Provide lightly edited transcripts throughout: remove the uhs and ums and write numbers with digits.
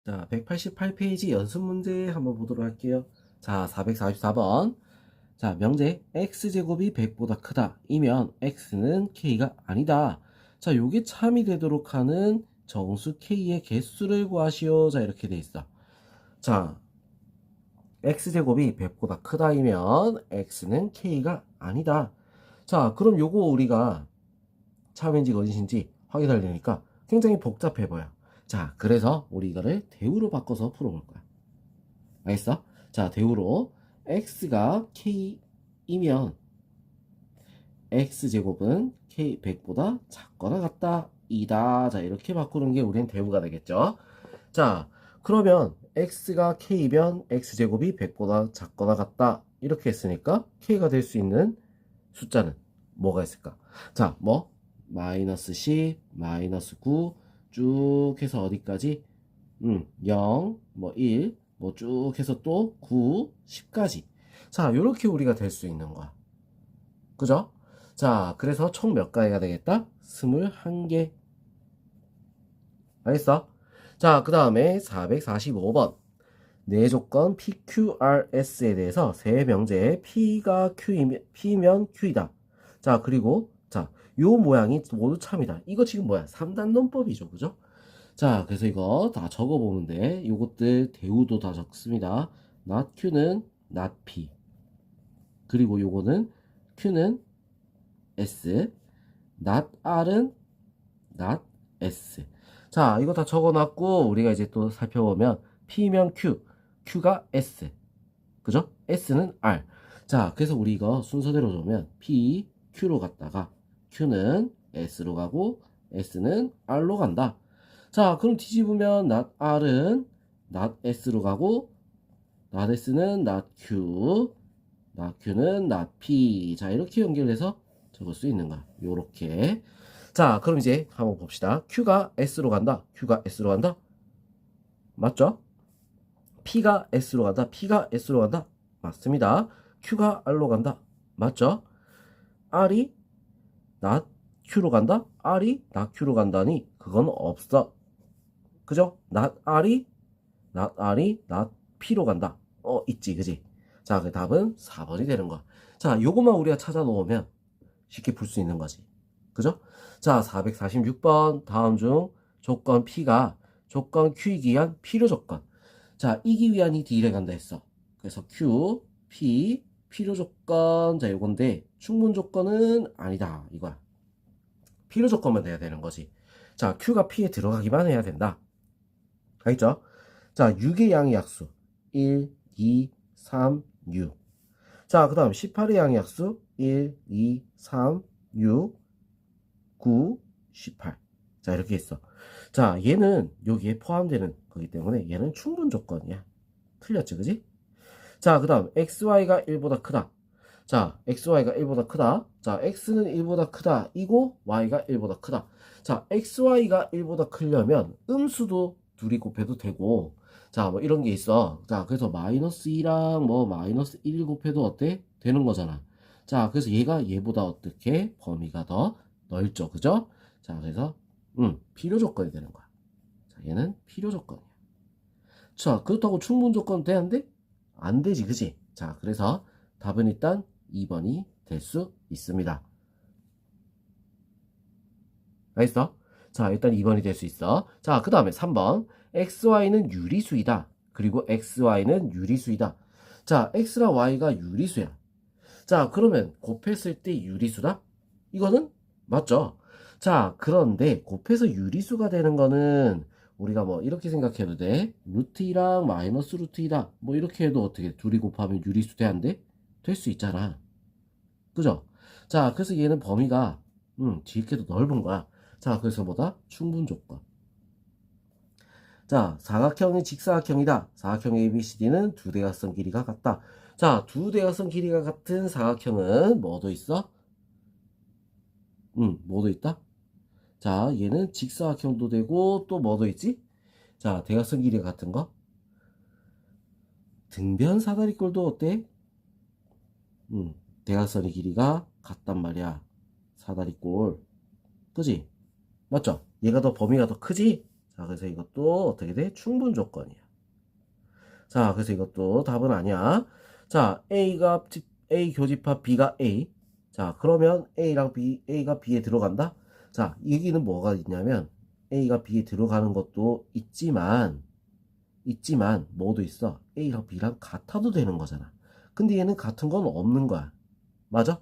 자, 188페이지 연습 문제 한번 보도록 할게요. 자, 444번. 자, 명제 x제곱이 100보다 크다. 이면 x는 k가 아니다. 자, 요게 참이 되도록 하는 정수 k의 개수를 구하시오. 자, 이렇게 돼 있어. 자, x제곱이 100보다 크다이면 x는 k가 아니다. 자, 그럼 요거 우리가 참인지 거짓인지 확인하려니까 굉장히 복잡해 보여. 자, 그래서 우리 이거를 대우로 바꿔서 풀어볼 거야. 알겠어? 자, 대우로 x가 k이면 x제곱은 k 100보다 작거나 같다 이다. 자, 이렇게 바꾸는 게 우리는 대우가 되겠죠. 자, 그러면 x가 k면 x제곱이 100보다 작거나 같다 이렇게 했으니까 k가 될 수 있는 숫자는 뭐가 있을까? 자, 뭐 마이너스 10, 마이너스 9 쭉 해서 어디까지? 0, 뭐 1, 뭐 쭉 해서 또 9, 10까지. 자, 요렇게 우리가 될 수 있는 거야. 그죠? 자, 그래서 총 몇 가지가 되겠다? 21개. 알겠어? 자, 그 다음에 445번. 네 조건 PQRS에 대해서 세 명제에 P가 P면 Q이다. 자, 그리고, 자, 요 모양이 모두 참이다. 이거 지금 뭐야? 3단 논법이죠. 그죠? 자, 그래서 이거 다 적어보면 돼. 요것들 대우도 다 적습니다. not Q는 not P. 그리고 요거는 Q는 S. not R은 not S. 자, 이거 다 적어놨고, 우리가 이제 또 살펴보면, P면 Q, Q가 S. 그죠? S는 R. 자, 그래서 우리 이거 순서대로 보면, P, Q로 갔다가, Q는 S로 가고, S는 R로 간다. 자, 그럼 뒤집으면, not R은 not S로 가고, not S는 not Q, not Q는 not P. 자, 이렇게 연결해서 적을 수 있는 거야. 요렇게. 자, 그럼 이제 한번 봅시다. Q가 S로 간다. Q가 S로 간다. 맞죠? P가 S로 간다. P가 S로 간다. 맞습니다. Q가 R로 간다. 맞죠? R이 not Q로 간다. R이 not Q로 간다니 그건 없어. 그죠? not R이 not P로 간다. 있지, 그지? 자, 그 답은 4번이 되는 거야. 자, 요것만 우리가 찾아 놓으면 쉽게 풀 수 있는 거지. 그죠? 자, 446번 다음 중 조건 P가 조건 Q이기 위한 필요 조건. 자, 이기 위한이 D를 간다 했어. 그래서 Q, P, 필요 조건. 자, 요건데 충분 조건은 아니다. 이거야. 필요 조건만 돼야 되는 거지. 자, Q가 P에 들어가기만 해야 된다. 알겠죠? 자, 6의 양의 약수. 1, 2, 3, 6. 자, 그 다음 18의 양의 약수. 1, 2, 3, 6, 9, 18. 자, 이렇게 있어. 자, 얘는 여기에 포함되는 거기 때문에 얘는 충분 조건이야. 틀렸지, 그지? 자, 그 다음 xy가 1보다 크다. 자, xy가 1보다 크다. 자, x는 1보다 크다. 이고 y가 1보다 크다. 자, xy가 1보다 크려면 음수도 둘이 곱해도 되고, 자, 뭐 이런 게 있어. 자, 그래서 마이너스 2랑 뭐 마이너스 1 곱해도 어때? 되는 거잖아. 자, 그래서 얘가 얘보다 어떻게 범위가 더 넓죠. 그죠? 자, 그래서 필요 조건이 되는 거야. 자, 얘는 필요 조건이야. 자, 그렇다고 충분 조건 되는데 안 되지, 그지? 자, 그래서 답은 일단 2번이 될 수 있습니다. 알겠어? 자, 일단 2번이 될 수 있어. 자, 그 다음에 3번. XY는 유리수이다. 그리고 XY는 유리수이다. 자, X랑 Y가 유리수야. 자, 그러면 곱했을 때 유리수다? 이거는 맞죠? 자, 그런데 곱해서 유리수가 되는 거는 우리가 뭐 이렇게 생각해도 돼. 루트 2랑 마이너스 루트 2다. 뭐 이렇게 해도 어떻게 둘이 곱하면 유리수 돼, 안 돼? 될 수 있잖아. 그죠? 자, 그래서 얘는 범위가 뒤집게도 넓은 거야. 자, 그래서 뭐다? 충분 조건. 자, 사각형이 직사각형이다. 사각형 ABCD는 두 대각선 길이가 같다. 자, 두 대각선 길이가 같은 사각형은 뭐도 있어? 뭐도 있다? 자, 얘는 직사각형도 되고 또 뭐도 있지? 자, 대각선 길이가 같은 거. 등변 사다리꼴도 어때? 대각선의 길이가 같단 말이야. 사다리꼴. 그지? 맞죠? 얘가 더 범위가 더 크지? 자, 그래서 이것도 어떻게 돼? 충분 조건이야. 자, 그래서 이것도 답은 아니야. 자, A 교집합 B가 A. 자, 그러면 A가 B에 들어간다? 자, 여기는 뭐가 있냐면, A가 B에 들어가는 것도 있지만, 뭐도 있어? A랑 B랑 같아도 되는 거잖아. 근데 얘는 같은 건 없는 거야. 맞아?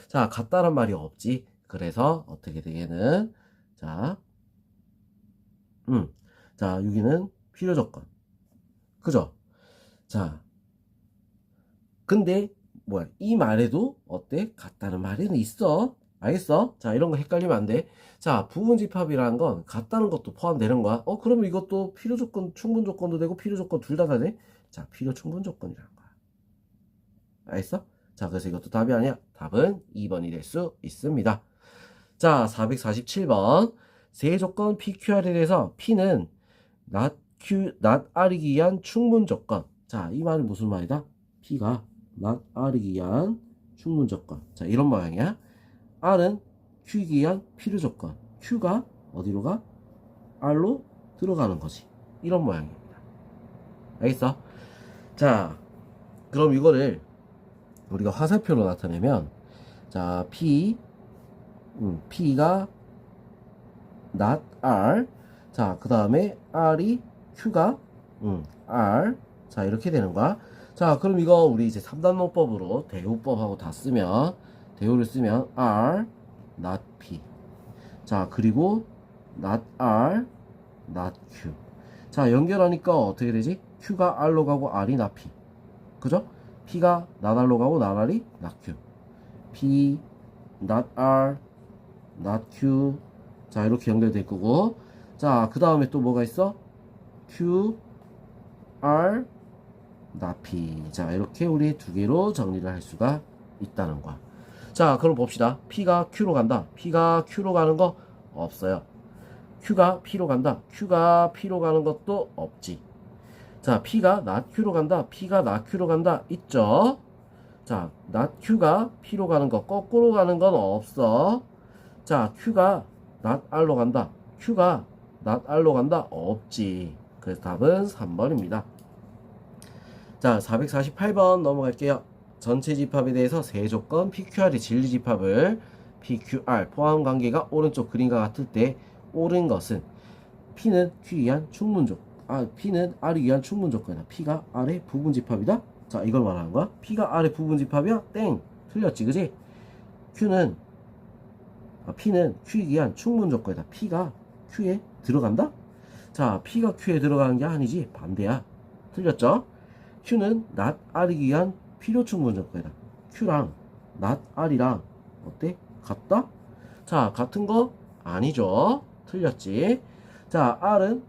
자, 같다란 말이 없지. 그래서 어떻게 돼, 얘는? 자, 자, 여기는 필요 조건. 그죠? 자, 근데 뭐야 이 말에도 어때? 같다는 말에는 있어. 알겠어? 자, 이런 거 헷갈리면 안 돼. 자, 부분집합이라는 건 같다는 것도 포함되는 거야. 그러면 이것도 필요 조건, 충분 조건도 되고 필요 조건 둘 다 되네. 자, 필요 충분 조건이라는 거야. 알겠어? 자, 그래서 이것도 답이 아니야. 답은 2번이 될 수 있습니다. 자, 447번. 세 조건 PQR에 대해서 P는 not R이기 위한 충분 조건. 자, 이 말은 무슨 말이다? P가 not R이기 위한 충분 조건. 자, 이런 모양이야. R은 Q이기 위한 필요 조건. Q가 어디로 가? R로 들어가는 거지. 이런 모양입니다. 알겠어? 자, 그럼 이거를 우리가 화살표로 나타내면, 자, P가 not R. 자, 그 다음에 Q가 R. 자, 이렇게 되는 거야. 자, 그럼 이거 우리 이제 3단원법으로 대우법하고 다 쓰면, 대우를 쓰면 R, not P. 자, 그리고 not R, not Q. 자, 연결하니까 어떻게 되지? Q가 R로 가고 R이 not P. 그죠? P가 not R로 가고 not R이 not Q. P, not R, not Q. 자, 이렇게 연결될 거고. 자, 그 다음에 또 뭐가 있어? Q, R, not P. 자, 이렇게 우리 두 개로 정리를 할 수가 있다는 거야. 자, 그럼 봅시다. P가 Q로 간다. P가 Q로 가는 거 없어요. Q가 P로 간다. Q가 P로 가는 것도 없지. 자, P가 not Q로 간다. P가 not Q로 간다. 있죠? 자, not Q가 P로 가는 거, 거꾸로 가는 건 없어. 자, Q가 not R로 간다. Q가 not R로 간다. 없지. 그래서 답은 3번입니다. 자, 448번 넘어갈게요. 전체 집합에 대해서 세 조건 PQR의 진리 집합을 PQR 포함 관계가 오른쪽 그림과 같을 때 옳은 것은 P는 Q에 의한 충분 조건. P는 R에 의한 충분 조건이다. P가 R의 부분 집합이다. 자, 이걸 말하는 거야. P가 R의 부분 집합이야? 땡. 틀렸지, 그지? P는 Q에 의한 충분 조건이다. P가 Q에 들어간다? 자, P가 Q에 들어가는 게 아니지. 반대야. 틀렸죠? Q는 not R이기 위한 필요 충분 조건이다. Q랑 not R이랑 어때? 같다? 자, 같은 거 아니죠. 틀렸지? 자, R은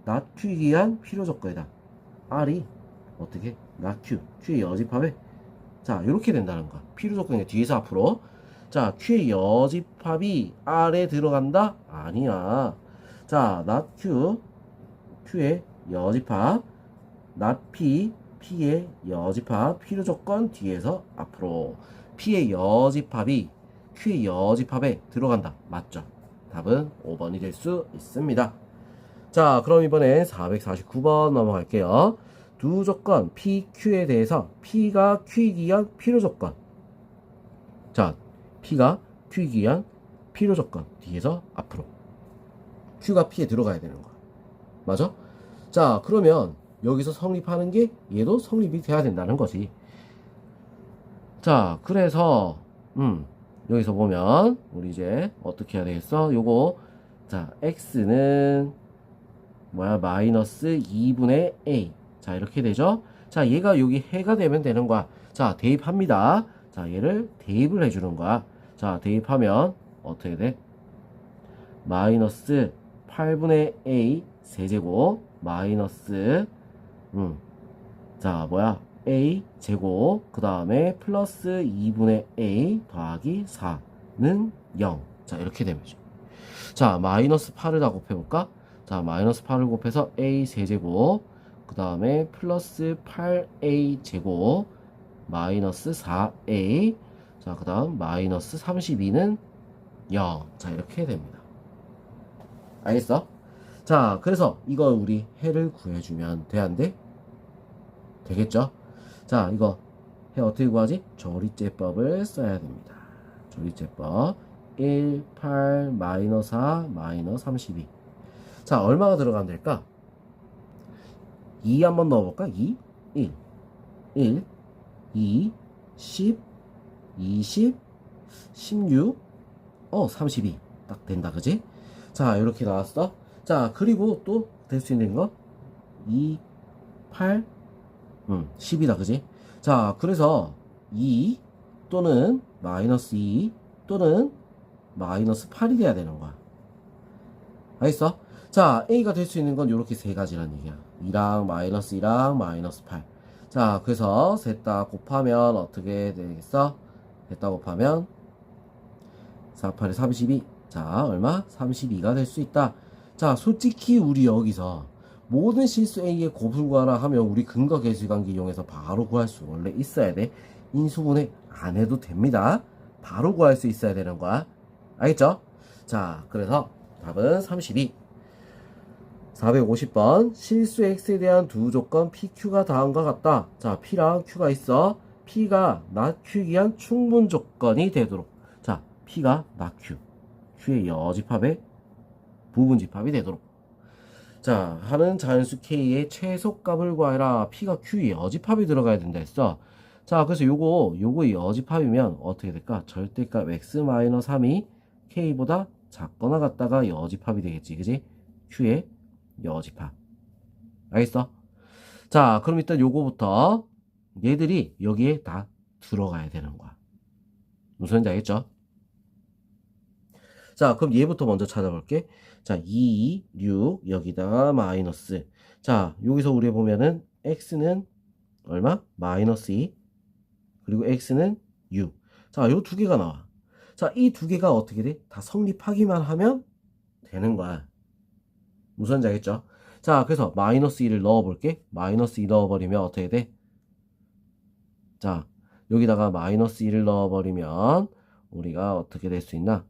not Q이기 위한 필요 조건이다. R이 어떻게? not Q. Q의 여집합에 자, 이렇게 된다는 거야. 필요 조건이 뒤에서 앞으로. 자, Q의 여집합이 R에 들어간다? 아니야. 자, not Q. Q의 여집합. not P. P의 여집합. 필요 조건 뒤에서 앞으로. P의 여집합이 Q의 여집합에 들어간다. 맞죠? 답은 5번이 될 수 있습니다. 자, 그럼 이번엔 449번 넘어갈게요. 두 조건 PQ에 대해서 P가 Q이기 위한 필요 조건. 자, P가 Q이기 위한 필요 조건. 뒤에서 앞으로. Q가 P에 들어가야 되는 거야. 맞아? 자, 그러면 여기서 성립하는 게 얘도 성립이 돼야 된다는 거지. 자, 그래서 여기서 보면 우리 이제 어떻게 해야 되겠어? 요거 자, x는 뭐야? 마이너스 2분의 a. 자, 이렇게 되죠? 자, 얘가 여기 해가 되면 되는 거야. 자, 대입합니다. 자, 얘를 대입을 해주는 거야. 자, 대입하면 어떻게 돼? 마이너스 8분의 a 세제곱 마이너스 자, 뭐야? a 제곱 그 다음에 플러스 2분의 a 더하기 4는 0. 자, 이렇게 되죠. 자, 마이너스 8을 다 곱해볼까? 자, 마이너스 8을 곱해서 a 세제곱 그 다음에 플러스 8a 제곱 마이너스 4a 자, 그 다음 마이너스 32는 0. 자, 이렇게 됩니다. 알겠어? 자, 그래서 이거 우리 해를 구해주면 돼, 안 돼? 되겠죠? 자, 이거 해 어떻게 구하지? 조리제법을 써야 됩니다. 조리제법 1, 8, 마이너스 4, 마이너스 32. 자, 얼마가 들어가면 될까? 2 한번 넣어볼까? 2, 1, 1, 2, 10, 20, 16, 32. 딱 된다, 그지? 자, 이렇게 나왔어. 자, 그리고 또 될 수 있는 거 2, 8, 10이다, 그지? 자, 그래서 2 또는 마이너스 2 또는 마이너스 8이 돼야 되는 거야. 알겠어? 자, A가 될 수 있는 건 이렇게 세 가지란 얘기야. 2랑 마이너스 2랑 마이너스 8. 자, 그래서 셋 다 곱하면 어떻게 되겠어? 셋 다 곱하면 4, 8에 32. 자, 얼마? 32가 될 수 있다. 자, 솔직히 우리 여기서 모든 실수 A의 곱을 구하라 하면 우리 근거 계수관계 이용해서 바로 구할 수 원래 있어야 돼. 인수분해 안 해도 됩니다. 바로 구할 수 있어야 되는 거야. 알겠죠? 자, 그래서 답은 32. 450번 실수 X에 대한 두 조건 PQ가 다음과 같다. 자, P랑 Q가 있어. P가 not Q이한 충분 조건이 되도록. 자, P가 not Q. Q의 여집합에 부분집합이 되도록. 자, 하는 자연수 K의 최소값을 구하라. P가 Q의 여집합이 들어가야 된다 했어. 자, 그래서 요거 여집합이면 어떻게 될까? 절대값 X-3이 K보다 작거나 같다가 여집합이 되겠지. 그지? Q의 여집합. 알겠어? 자, 그럼 일단 요거부터 얘들이 여기에 다 들어가야 되는 거야. 무슨 말인지 알겠죠? 자, 그럼 얘부터 먼저 찾아볼게. 자, 2, 6, 여기다가 마이너스. 자, 여기서 우리 보면은 x는 얼마? 마이너스 2. 그리고 x는 6. 자, 요 두 개가 나와. 자, 이 두 개가 어떻게 돼? 다 성립하기만 하면 되는 거야. 무슨 말인지 알겠죠? 자, 그래서 마이너스 2를 넣어볼게. 마이너스 2 넣어버리면 어떻게 돼? 자, 여기다가 마이너스 2를 넣어버리면 우리가 어떻게 될 수 있나?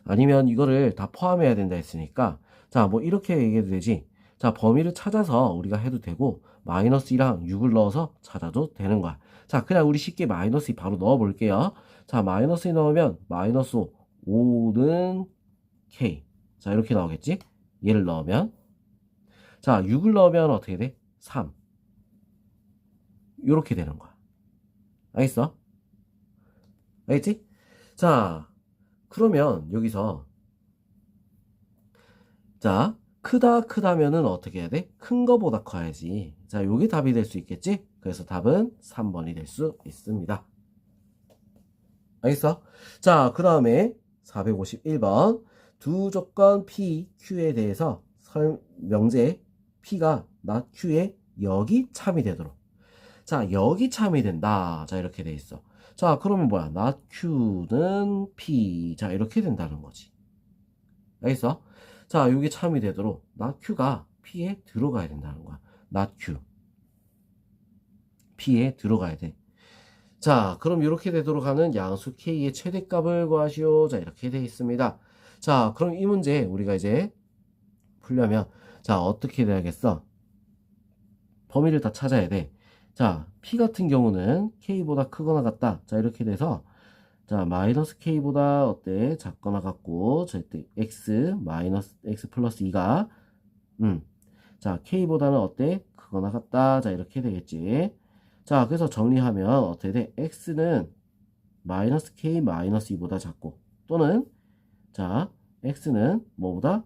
아니면 이거를 다 포함해야 된다 했으니까 자, 뭐 이렇게 얘기해도 되지. 자, 범위를 찾아서 우리가 해도 되고 마이너스 2랑 6을 넣어서 찾아도 되는 거야. 자, 그냥 우리 쉽게 마이너스 2 바로 넣어 볼게요. 자, 마이너스 2 넣으면 마이너스 5는 K. 자, 이렇게 나오겠지? 얘를 넣으면 자, 6을 넣으면 어떻게 돼? 3. 이렇게 되는 거야. 알겠어? 알겠지? 자, 그러면 여기서 자, 크다면은 어떻게 해야 돼? 큰 거보다 커야지. 자, 요게 답이 될 수 있겠지? 그래서 답은 3번이 될 수 있습니다. 알겠어? 자, 그 다음에 451번 두 조건 P, Q에 대해서 명제 P가 not Q에 여기 참이 되도록. 자, 여기 참이 된다. 자, 이렇게 돼 있어. 자, 그러면 뭐야? not Q는 P. 자, 이렇게 된다는 거지. 알겠어? 자, 요게 참이 되도록 not Q가 P에 들어가야 된다는 거야. not Q. P에 들어가야 돼. 자, 그럼 이렇게 되도록 하는 양수 K의 최대값을 구하시오. 자, 이렇게 되어 있습니다. 자, 그럼 이 문제 우리가 이제 풀려면 자, 어떻게 돼야겠어? 범위를 다 찾아야 돼. 자, P 같은 경우는 K보다 크거나 같다. 자, 이렇게 돼서 자, 마이너스 K보다 어때? 작거나 같고, 절대 X, 마이너스 X 플러스 2가, 자, K보다는 어때? 크거나 같다. 자, 이렇게 되겠지. 자, 그래서 정리하면 어떻게 돼? X는 마이너스 K 마이너스 2보다 작고, 또는, 자, X는 뭐보다?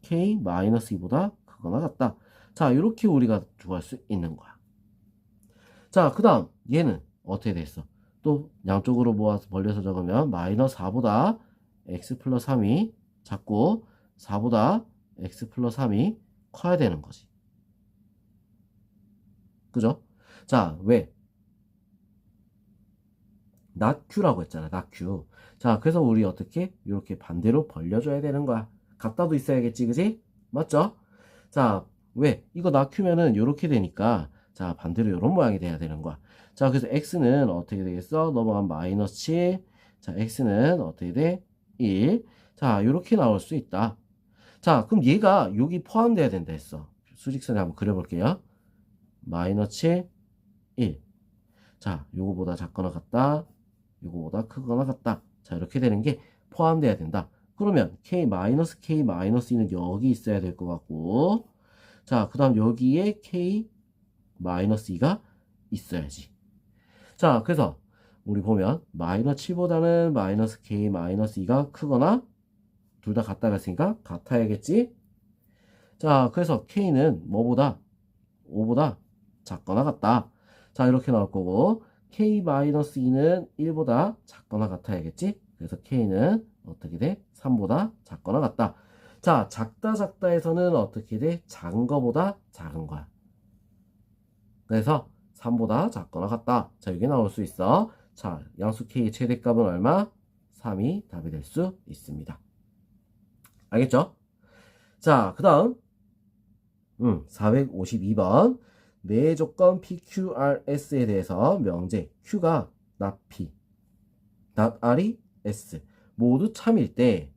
K 마이너스 2보다 크거나 같다. 자, 이렇게 우리가 구할 수 있는 거야. 자, 그 다음, 얘는 어떻게 됐어? 또 양쪽으로 모아서 벌려서 적으면 마이너스 4보다 x 플러스 3이 작고 4보다 x 플러스 3이 커야 되는 거지. 그죠? 자, 왜? not q라고 했잖아. not q. 자, 그래서 우리 어떻게? 이렇게 반대로 벌려줘야 되는 거야. 같다도 있어야겠지, 그지? 맞죠? 자, 왜? 이거 not q면은 이렇게 되니까 자, 반대로 이런 모양이 돼야 되는 거야. 자, 그래서 x는 어떻게 되겠어? 넘어가면 마이너스 7. 자, x는 어떻게 돼? 1. 자, 이렇게 나올 수 있다. 자, 그럼 얘가 여기 포함돼야 된다 했어. 수직선에 한번 그려볼게요. 마이너스 7, 1. 자, 요거보다 작거나 같다. 요거보다 크거나 같다. 자, 이렇게 되는 게 포함돼야 된다. 그러면 K-K-2는 여기 있어야 될 것 같고, 자, 그 다음 여기에 K-2가 있어야지. 자, 그래서 우리 보면 마이너스 7보다는 마이너스 K-2가 크거나 둘 다 같다고 했으니까 같아야겠지. 자, 그래서 K는 뭐보다 5보다 작거나 같다. 자, 이렇게 나올 거고 K-2는 1보다 작거나 같아야겠지. 그래서 K는 어떻게 돼? 3보다 작거나 같다. 자, 작다에서는 어떻게 돼? 작은 거보다 작은 거야. 그래서 3보다 작거나 같다. 자, 여기 나올 수 있어. 자, 양수 K의 최대값은 얼마? 3이 답이 될 수 있습니다. 알겠죠? 자, 그 다음 452번 내 조건 PQRS에 대해서 명제 Q가 not P, not R이 S 모두 참일 때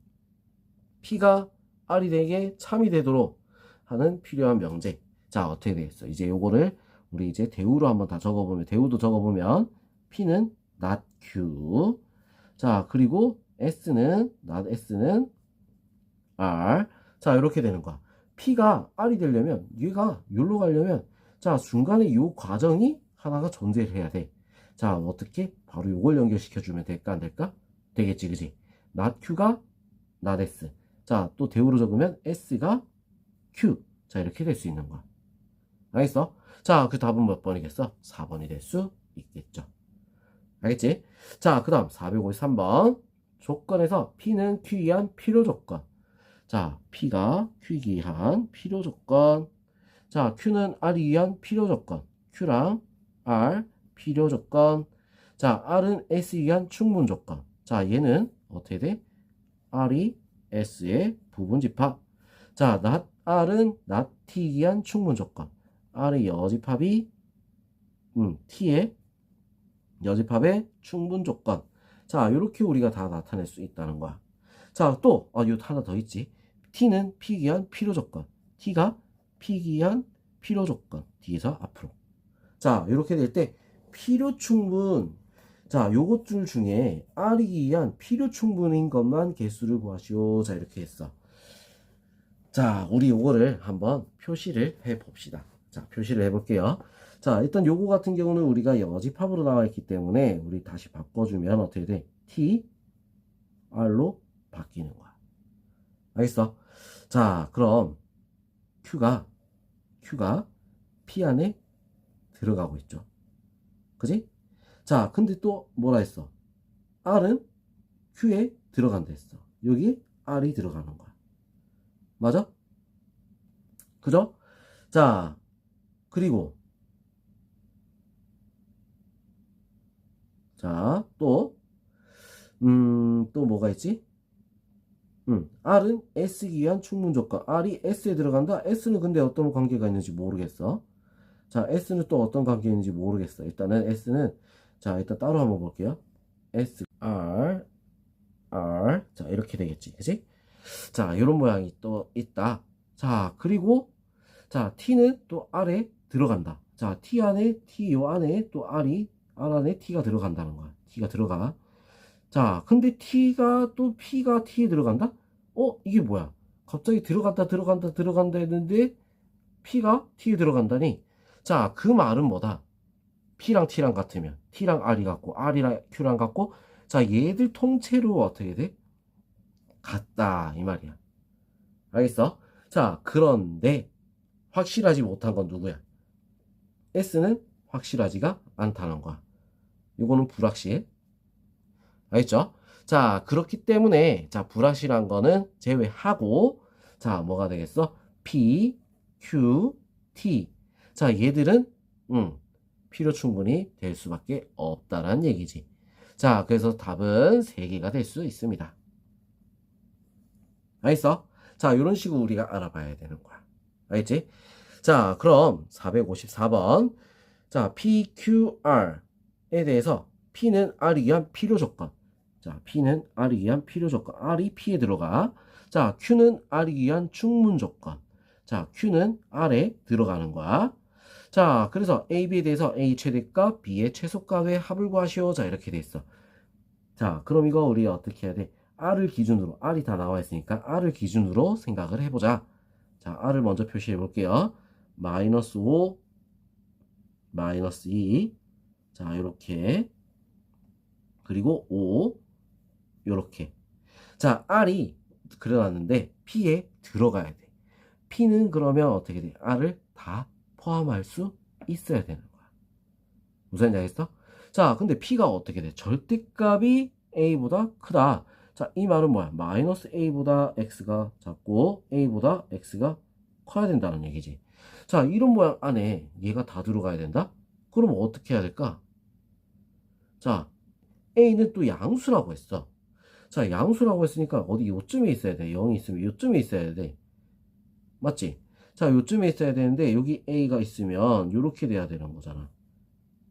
P가 R이 되게 참이 되도록 하는 필요한 명제. 자, 어떻게 되겠어? 이제 요거를 우리 이제 대우로 한번 다 적어보면, 대우도 적어보면 P는 not Q. 자, 그리고 not S는 R. 자, 이렇게 되는 거야. P가 R이 되려면, 얘가 여기로 가려면, 자, 중간에 요 과정이 하나가 존재를 해야 돼. 자, 어떻게? 바로 요걸 연결시켜주면 될까, 안 될까? 되겠지, 그지? not Q가 not S. 자, 또 대우로 적으면 S가 Q. 자, 이렇게 될 수 있는 거야. 알겠어? 자, 그 답은 몇 번이겠어? 4번이 될 수 있겠죠. 알겠지? 자, 그 다음 453번. 조건에서 P는 Q에 의한 필요 조건. 자, P가 Q에 의한 필요 조건. 자, Q는 R에 의한 필요 조건. Q랑 R 필요 조건. 자, R은 S에 의한 충분 조건. 자, 얘는 어떻게 돼? R이 S의 부분 집합. 자, R은 not T에 의한 충분 조건. R의 여집합이 T의 여집합의 충분 조건. 자, 이렇게 우리가 다 나타낼 수 있다는 거야. 자, 또 이거 하나 더 있지. T는 P에 의한 필요 조건. T가 P에 의한 필요 조건. 뒤에서 앞으로. 자, 이렇게 될 때 필요 충분. 자, 요것들 중에 R에 의한 필요 충분인 것만 개수를 구하시오. 자, 이렇게 했어. 자, 우리 요거를 한번 표시를 해 봅시다. 자, 표시를 해 볼게요. 자, 일단 요거 같은 경우는 우리가 여집합으로 나와 있기 때문에 우리 다시 바꿔주면 어떻게 돼? T, R로 바뀌는 거야. 알겠어? 자, 그럼 Q가 P 안에 들어가고 있죠. 그지? 자, 근데 또 뭐라 했어? R은 Q에 들어간다 했어. 여기 R이 들어가는 거야. 맞아? 그죠? 자, 그리고 자, 또 뭐가 있지? R은 S에 의한 충분 조건. R이 S에 들어간다? S는 근데 어떤 관계가 있는지 모르겠어. 자, S는 또 어떤 관계가 있는지 모르겠어. 일단은 S는, 자, 일단 따로 한번 볼게요. S, R, R. 자, 이렇게 되겠지. 그치? 자, 이런 모양이 또 있다. 자, 그리고, 자, T는 또 R에 들어간다. 자, T 요 안에 또 R 안에 T가 들어간다는 거야. T가 들어가. 자, 근데 P가 T에 들어간다? 이게 뭐야? 갑자기 들어간다 했는데 P가 T에 들어간다니? 자, 그 말은 뭐다? P랑 T랑 같으면 T랑 R이 같고 R이랑 Q랑 같고 자, 얘들 통째로 어떻게 돼? 같다 이 말이야. 알겠어? 자, 그런데 확실하지 못한 건 누구야? S는 확실하지가 않다는 거야. 이거는 불확실해. 알겠죠? 자, 그렇기 때문에, 자, 불확실한 거는 제외하고, 자, 뭐가 되겠어? P, Q, T. 자, 얘들은, 필요 충분히 될 수밖에 없다라는 얘기지. 자, 그래서 답은 3개가 될 수 있습니다. 알겠어? 자, 이런 식으로 우리가 알아봐야 되는 거야. 알겠지? 자, 그럼 454번. 자, PQR에 대해서 P는 R에 의한 필요 조건. 자, P는 R에 의한 필요 조건. R이 P에 들어가. 자, Q는 R이기 위한 충분 조건. 자, Q는 R에 들어가는 거야. 자, 그래서 A, B에 대해서 A 최대값, B의 최소값의 합을 구하시오. 자, 이렇게 돼 있어. 자, 그럼 이거 우리 어떻게 해야 돼? R을 기준으로, R이 다 나와 있으니까 R을 기준으로 생각을 해보자. 자, R을 먼저 표시해 볼게요. 마이너스 5, 마이너스 2. 자, 이렇게. 그리고 5, 요렇게. 자, R이 그려놨는데 P에 들어가야 돼. P는 그러면 어떻게 돼? R을 다 포함할 수 있어야 되는 거야. 무슨 말인지 알겠어? 자, 근데 P가 어떻게 돼? 절대값이 A보다 크다. 자, 이 말은 뭐야? 마이너스 A보다 X가 작고 A보다 X가 커야 된다는 얘기지. 자, 이런 모양 안에 얘가 다 들어가야 된다? 그럼 어떻게 해야 될까? 자, A는 또 양수라고 했어. 자, 양수라고 했으니까 어디 요쯤에 있어야 돼. 0이 있으면 요쯤에 있어야 돼. 맞지? 자, 요쯤에 있어야 되는데 여기 A가 있으면 요렇게 돼야 되는 거잖아.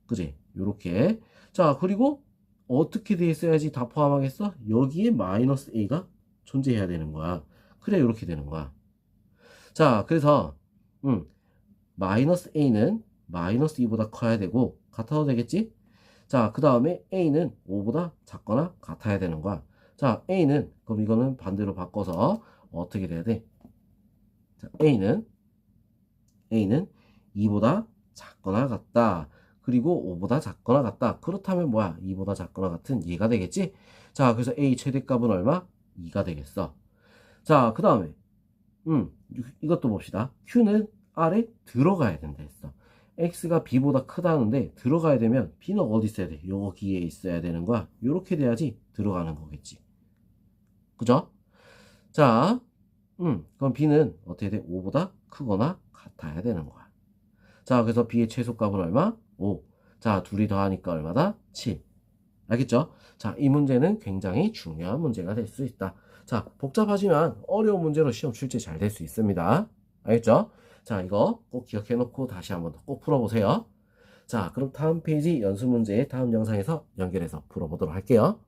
그지? 요렇게. 자, 그리고 어떻게 돼 있어야지 다 포함하겠어? 여기에 마이너스 A가 존재해야 되는 거야. 그래, 요렇게 되는 거야. 자, 그래서 마이너스 A는 마이너스 2보다 커야 되고 같아도 되겠지? 자, 그 다음에 A는 5보다 작거나 같아야 되는 거야. 자, A는 그럼 이거는 반대로 바꿔서 어떻게 돼야 돼? 자, A는 2보다 작거나 같다. 그리고 5보다 작거나 같다. 그렇다면 뭐야? 2보다 작거나 같은 얘가 되겠지? 자, 그래서 A 최대값은 얼마? 2가 되겠어. 자, 그 다음에 이것도 봅시다. Q는 R에 들어가야 된다 했어. X가 B보다 크다는데 들어가야 되면 B는 어디 있어야 돼? 여기에 있어야 되는 거야. 이렇게 돼야지 들어가는 거겠지. 그죠? 자, 그럼 B는 어떻게 돼? 5보다 크거나 같아야 되는 거야. 자, 그래서 B의 최소값은 얼마? 5. 자, 둘이 더하니까 얼마다? 7. 알겠죠? 자, 이 문제는 굉장히 중요한 문제가 될 수 있다. 자, 복잡하지만 어려운 문제로 시험 출제 잘 될 수 있습니다. 알겠죠? 자, 이거 꼭 기억해 놓고 다시 한번 더 꼭 풀어보세요. 자, 그럼 다음 페이지 연습 문제 다음 영상에서 연결해서 풀어보도록 할게요.